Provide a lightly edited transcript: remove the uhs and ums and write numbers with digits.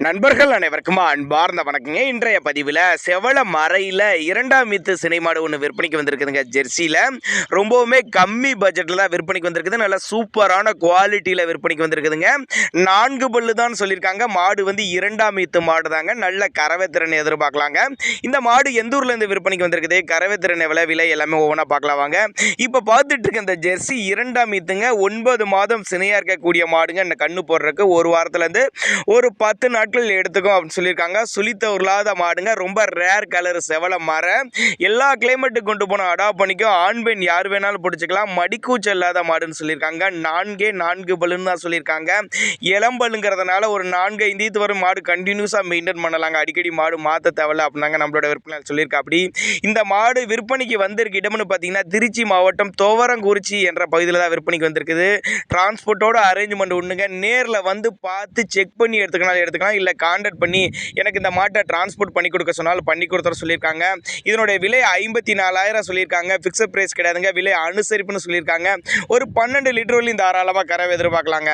நண்பர்கள் அனைவருக்கும் அன்பார்ந்த வணக்கங்க. இன்றைய பதிவில் செவல மறையில் இரண்டாம் மீத்து சினை மாடு ஒன்று விற்பனைக்கு வந்திருக்குதுங்க. ஜெர்சியில் ரொம்பவுமே கம்மி பட்ஜெட்டில் தான் விற்பனைக்கு வந்திருக்குது. நல்ல சூப்பரான குவாலிட்டியில் விற்பனைக்கு வந்திருக்குதுங்க. 4 பல்லு தான் சொல்லியிருக்காங்க. மாடு வந்து இரண்டாம் மீத்து மாடு தாங்க. நல்ல கறவைத்திறன் எதிர்பார்க்கலாங்க. இந்த மாடு எந்த ஊர்லேருந்து விற்பனைக்கு வந்திருக்குது, கறவைத்திறன் எவ்வளோ, விலை எல்லாமே ஒவ்வொன்றா பார்க்கலாம் வாங்க. இப்போ பார்த்துட்டு இருக்க இந்த ஜெர்சி இரண்டாம் மீத்துங்க. 9 மாதம் சினையாக இருக்கக்கூடிய மாடுங்க. இந்த கண்ணு போடுறதுக்கு ஒரு வாரத்துலேருந்து ஒரு 10 நாட்கள் எடுத்துக்கும் அப்படின்னு சொல்லியிருக்காங்க. சுழித்த உருளாத மாடுங்க. ரொம்ப ரேர் கலர் செவல மர. எல்லா கிளைமேட்டுக்கு கொண்டு போனால் அடாப்ட் பண்ணிக்கும். ஆண் பெண் யார் வேணாலும் பிடிச்சிக்கலாம். மடிக்கூச்சல் இல்லாத மாடுன்னு சொல்லியிருக்காங்க. 4 பல்லுன்னு தான் சொல்லியிருக்காங்க. இளம்பல்லுங்கிறதுனால ஒரு 4-5 ஈத்து வரும் மாடு கண்டினியூஸாக மெயின்டைன் பண்ணலாங்க. அடிக்கடி மாடு மாற்ற தேவையில்ல அப்படின்னாங்க நம்மளோட விற்பனை சொல்லியிருக்கா. அப்படி இந்த மாடு விற்பனைக்கு வந்திருக்கு இடம்னு பார்த்தீங்கன்னா திருச்சி மாவட்டம் துவரங்குறிச்சி என்ற பகுதியில் தான் விற்பனைக்கு வந்திருக்குது. டிரான்ஸ்போர்ட்டோட அரேஞ்ச்மெண்ட் ஒன்றுங்க. நேரில் வந்து பார்த்து செக் பண்ணி எடுத்துக்கலாம். இல்லை கான்டாக்ட் பண்ணி எனக்கு இந்த மாட்டை டிரான்ஸ்போர்ட் பண்ணி கொடுக்க சொன்னாலும் பண்ணி கொடுத்துற சொல்லியிருக்காங்க. இதனுடைய விலை 54,000 சொல்லியிருக்காங்க. ஃபிக்ஸட் ப்ரைஸ் கிடையாதுங்க. விலை அனுசரிப்புன்னு சொல்லியிருக்காங்க. ஒரு 12 லிட்டர் வரையும் தாராளமாக கறவை எதிர்பார்க்கலாங்க.